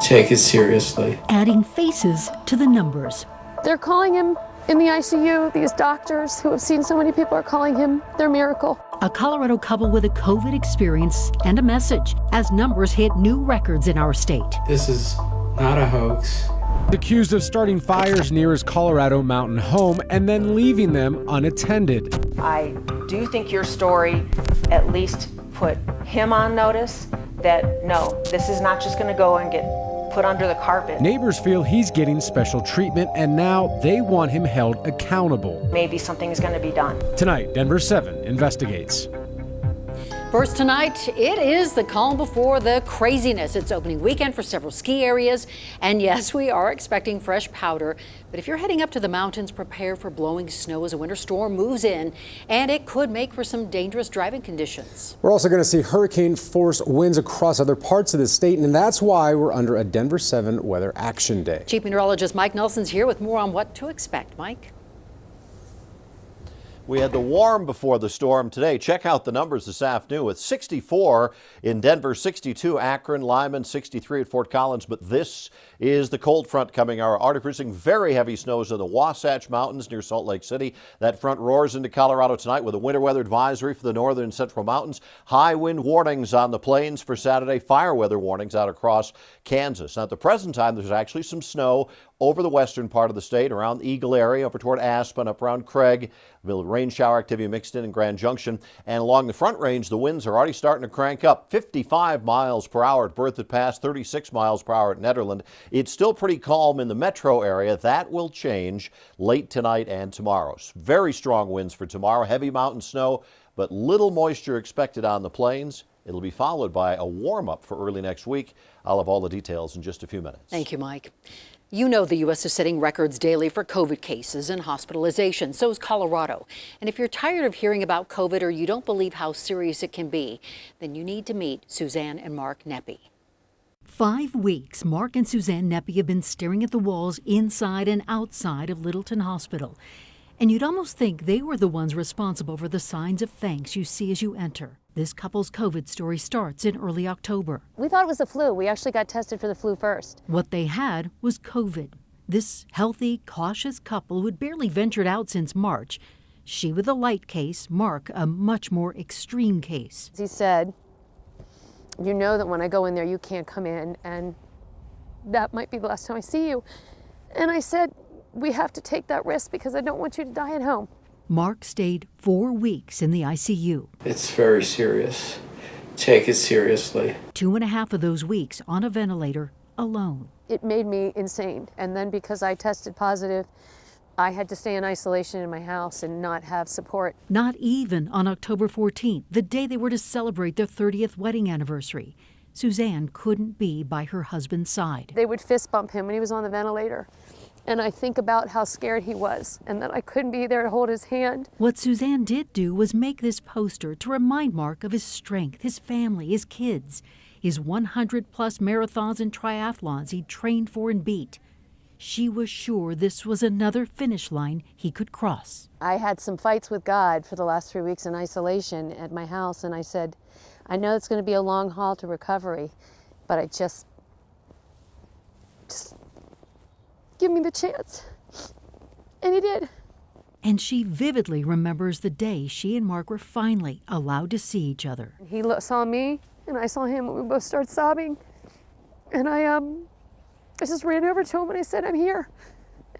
take it seriously. Adding faces to the numbers. They're calling him in the ICU. These doctors who have seen so many people are calling him their miracle. A Colorado couple with a COVID experience and a message as numbers hit new records in our state. This is not a hoax. Accused of starting fires near his Colorado mountain home and then leaving them unattended. I do think your story at least put him on notice that no, this is not just going to go and get put under the carpet. Neighbors feel he's getting special treatment, and now they want him held accountable. Maybe something is going to be done. Tonight, Denver7 investigates. First tonight, it is the calm before the craziness. It's opening weekend for several ski areas. And yes, we are expecting fresh powder. But if you're heading up to the mountains, prepare for blowing snow as a winter storm moves in. And it could make for some dangerous driving conditions. We're also going to see hurricane-force winds across other parts of the state. And that's why we're under a Denver7 Weather Action Day. Chief Meteorologist Mike Nelson's here with more on what to expect. Mike? We had the warm before the storm today. Check out the numbers this afternoon with 64 in Denver, 62 Akron, Lyman, 63 at Fort Collins. But this is the cold front coming our way, producing very heavy snows in the Wasatch Mountains near Salt Lake City. That front roars into Colorado tonight with a winter weather advisory for the northern and central mountains. High wind warnings on the plains for Saturday. Fire weather warnings out across Kansas. Now, at the present time, there's actually some snow over the western part of the state, around the Eagle area, over toward Aspen, up around Craig. Rain shower activity mixed in Grand Junction. And along the Front Range, the winds are already starting to crank up. 55 miles per hour at Berthoud Pass, 36 miles per hour at Nederland. It's still pretty calm in the metro area. That will change late tonight and tomorrow. Very strong winds for tomorrow. Heavy mountain snow, but little moisture expected on the plains. It'll be followed by a warm-up for early next week. I'll have all the details in just a few minutes. Thank you, Mike. You know the U.S. is setting records daily for COVID cases and hospitalizations. So is Colorado. And if you're tired of hearing about COVID or you don't believe how serious it can be, then you need to meet Suzanne and Mark Neppy. 5 weeks, Mark and Suzanne Neppy have been staring at the walls inside and outside of Littleton Hospital. And you'd almost think they were the ones responsible for the signs of thanks you see as you enter. This couple's COVID story starts in early October. We thought it was the flu. We actually got tested for the flu first. What they had was COVID. This healthy, cautious couple who had barely ventured out since March. She with a light case, Mark a much more extreme case. He said, you know that when I go in there, you can't come in, and that might be the last time I see you. And I said, we have to take that risk because I don't want you to die at home. Mark stayed 4 weeks in the ICU. It's very serious. Take it seriously. 2.5 of those weeks on a ventilator alone. It made me insane. And then because I tested positive, I had to stay in isolation in my house and not have support. Not even on October 14th, the day they were to celebrate their 30th wedding anniversary. Suzanne couldn't be by her husband's side. They would fist bump him when he was on the ventilator. And I think about how scared he was and that I couldn't be there to hold his hand. What Suzanne did do was make this poster to remind Mark of his strength, his family, his kids, his 100-plus marathons and triathlons he trained for and beat. She was sure this was another finish line he could cross. I had some fights with God for the last 3 weeks in isolation at my house, and I said, I know it's going to be a long haul to recovery, but I just give me the chance. And he did. And she vividly remembers the day she and Mark were finally allowed to see each other. He saw me, and I saw him, and we both started sobbing. And I just ran over to him, and I said, I'm here,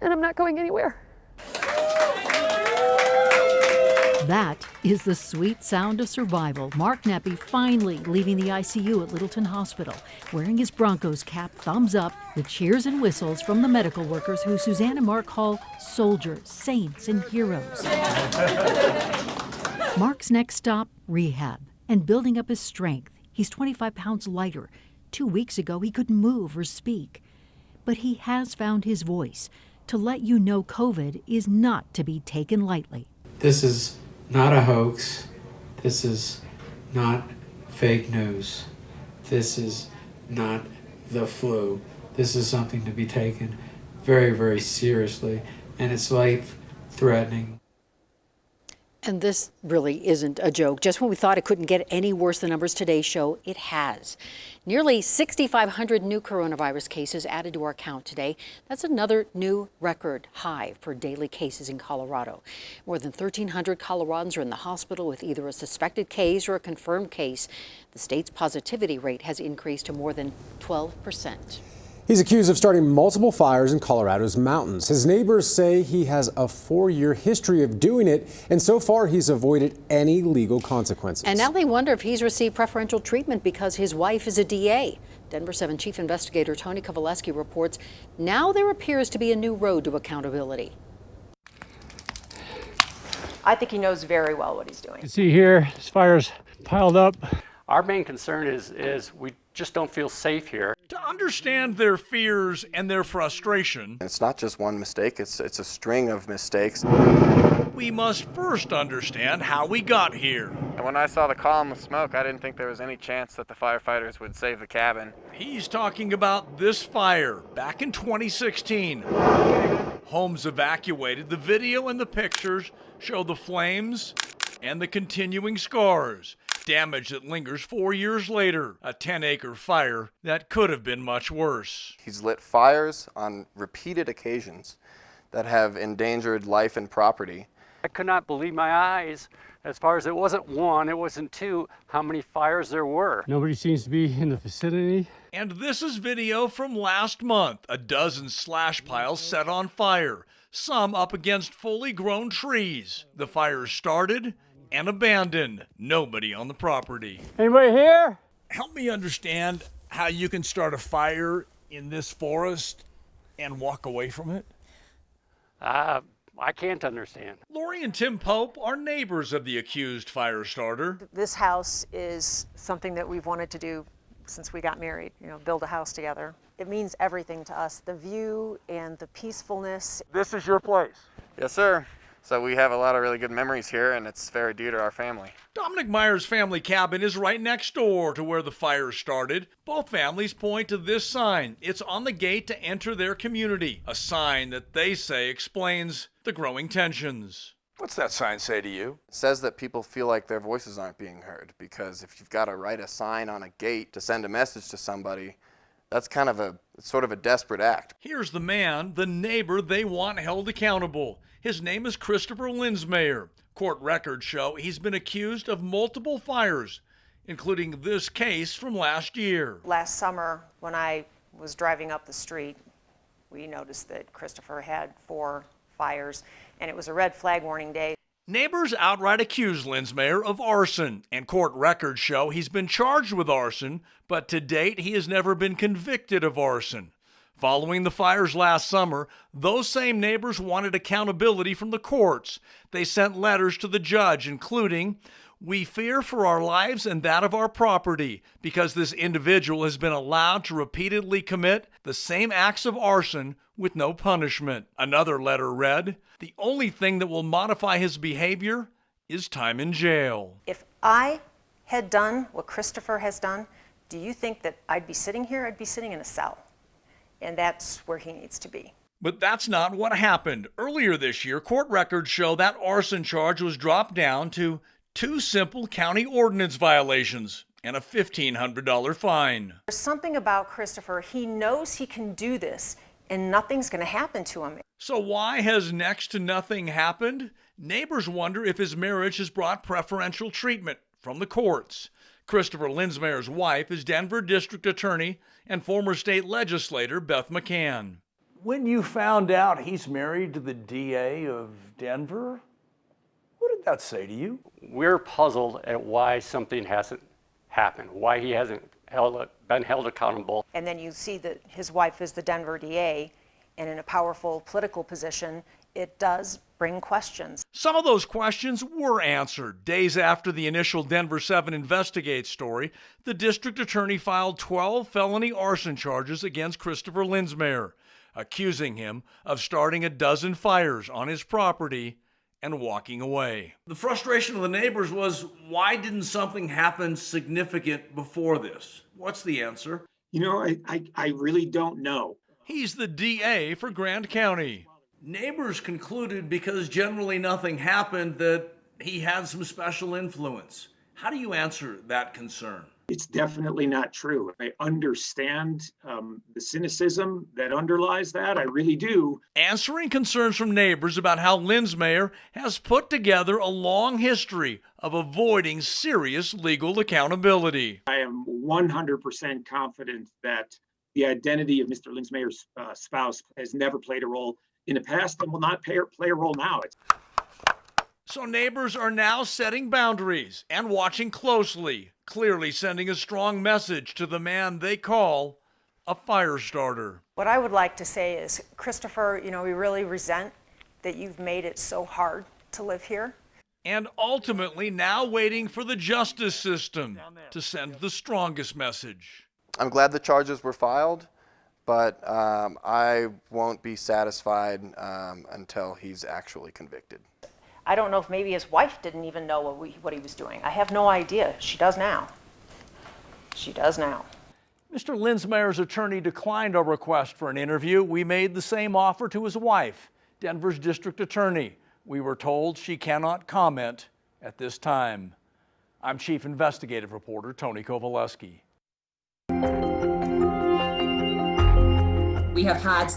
and I'm not going anywhere. That is the sweet sound of survival. Mark Neppy finally leaving the ICU at Littleton Hospital, wearing his Broncos cap, thumbs up, the cheers and whistles from the medical workers who Suzanne and Mark call soldiers, saints, and heroes. Mark's next stop, rehab, and building up his strength. He's 25 pounds lighter. 2 weeks ago, he couldn't move or speak. But he has found his voice to let you know COVID is not to be taken lightly. This is not a hoax. This is not fake news. This is not the flu. This is something to be taken very, very seriously, and it's life-threatening. And this really isn't a joke. Just when we thought it couldn't get any worse, the numbers today show it has. Nearly 6,500 new coronavirus cases added to our count today. That's another new record high for daily cases in Colorado. More than 1,300 Coloradans are in the hospital with either a suspected case or a confirmed case. The state's positivity rate has increased to more than 12%. He's accused of starting multiple fires in Colorado's mountains. His neighbors say he has a 4-year history of doing it, and so far he's avoided any legal consequences. And now they wonder if he's received preferential treatment because his wife is a DA. Denver7 Chief Investigator Tony Kovaleski reports now there appears to be a new road to accountability. I think he knows very well what he's doing. You can see here, this fire's piled up. Our main concern is we just don't feel safe here. To understand their fears and their frustration, it's not just one mistake, it's a string of mistakes. we must first understand how we got here. When I saw the column of smoke, I didn't think there was any chance that the firefighters would save the cabin. He's talking about this fire back in 2016. Homes evacuated. The video and the pictures show the flames and the continuing scars. Damage that lingers 4 years later. A 10-acre fire that could have been much worse. He's lit fires on repeated occasions that have endangered life and property. I could not believe my eyes as far as it wasn't one, it wasn't two, how many fires there were. Nobody seems to be in the vicinity. And this is video from last month. A dozen slash piles set on fire, some up against fully grown trees. The fire started and abandoned. Nobody on the property. Anybody here? Help me understand how you can start a fire in this forest and walk away from it. I can't understand. Lori and Tim Pope are neighbors of the accused fire starter. This house is something that we've wanted to do since we got married, build a house together. It means everything to us, the view and the peacefulness. This is your place. Yes, sir. So we have a lot of really good memories here, and it's very dear to our family. Dominic Meyer's family cabin is right next door to where the fire started. Both families point to this sign. It's on the gate to enter their community, a sign that they say explains the growing tensions. What's that sign say to you? It says that people feel like their voices aren't being heard, because if you've got to write a sign on a gate to send a message to somebody, that's kind of sort of a desperate act. Here's the man, the neighbor they want held accountable. His name is Christopher Linsmeyer. Court records show he's been accused of multiple fires, including this case from last year. Last summer, when I was driving up the street, we noticed that Christopher had 4 fires, and it was a red flag warning day. Neighbors outright accuse Linsmeyer of arson, and court records show he's been charged with arson, but to date he has never been convicted of arson. Following the fires last summer, those same neighbors wanted accountability from the courts. They sent letters to the judge, including, "We fear for our lives and that of our property because this individual has been allowed to repeatedly commit the same acts of arson with no punishment." Another letter read, "The only thing that will modify his behavior is time in jail." If I had done what Christopher has done, do you think that I'd be sitting here? I'd be sitting in a cell. And that's where he needs to be. But that's not what happened. Earlier this year, court records show that arson charge was dropped down to 2 simple county ordinance violations and a $1,500 fine. There's something about Christopher. He knows he can do this and nothing's going to happen to him. So why has next to nothing happened? Neighbors wonder if his marriage has brought preferential treatment from the courts. Christopher Linsmeyer's wife is Denver District Attorney and former state legislator Beth McCann. When you found out he's married to the DA of Denver, what did that say to you? We're puzzled at why something hasn't happened, why he hasn't been held accountable. And then you see that his wife is the Denver DA, and in a powerful political position, it does bring questions. Some of those questions were answered. Days after the initial Denver7 Investigate story, the district attorney filed 12 felony arson charges against Christopher Linsmeyer, accusing him of starting a dozen fires on his property and walking away. The frustration of the neighbors was, why didn't something happen significant before this? What's the answer? I really don't know. He's the DA for Grant County. Neighbors concluded because generally nothing happened that he had some special influence. How do you answer that concern? It's definitely not true. I understand the cynicism that underlies that. I really do. Answering concerns from neighbors about how Linsmeyer has put together a long history of avoiding serious legal accountability. I am 100% confident that the identity of Mr. Linsmeyer's spouse has never played a role in the past and will not play a role now. So neighbors are now setting boundaries and watching closely, clearly sending a strong message to the man they call a fire starter. What I would like to say is, Christopher, we really resent that you've made it so hard to live here. And ultimately now waiting for the justice system to send the strongest message. I'm glad the charges were filed, but I won't be satisfied until he's actually convicted. I don't know if maybe his wife didn't even know what he was doing. I have no idea. She does now. She does now. Mr. Linsmeyer's attorney declined our request for an interview. We made the same offer to his wife, Denver's district attorney. We were told she cannot comment at this time. I'm Chief Investigative Reporter Tony Kovaleski. We have had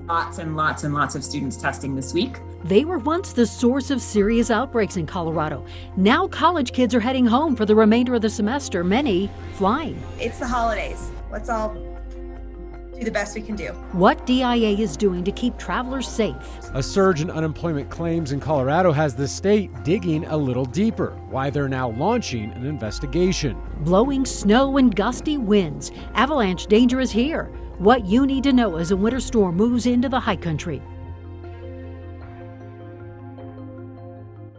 lots and lots and lots of students testing this week. They were once the source of serious outbreaks in Colorado. Now college kids are heading home for the remainder of the semester, many flying. It's the holidays. Let's all do the best we can do. What DIA is doing to keep travelers safe. A surge in unemployment claims in Colorado has the state digging a little deeper, why they're now launching an investigation. Blowing snow and gusty winds. Avalanche danger is here. What you need to know as a winter storm moves into the high country.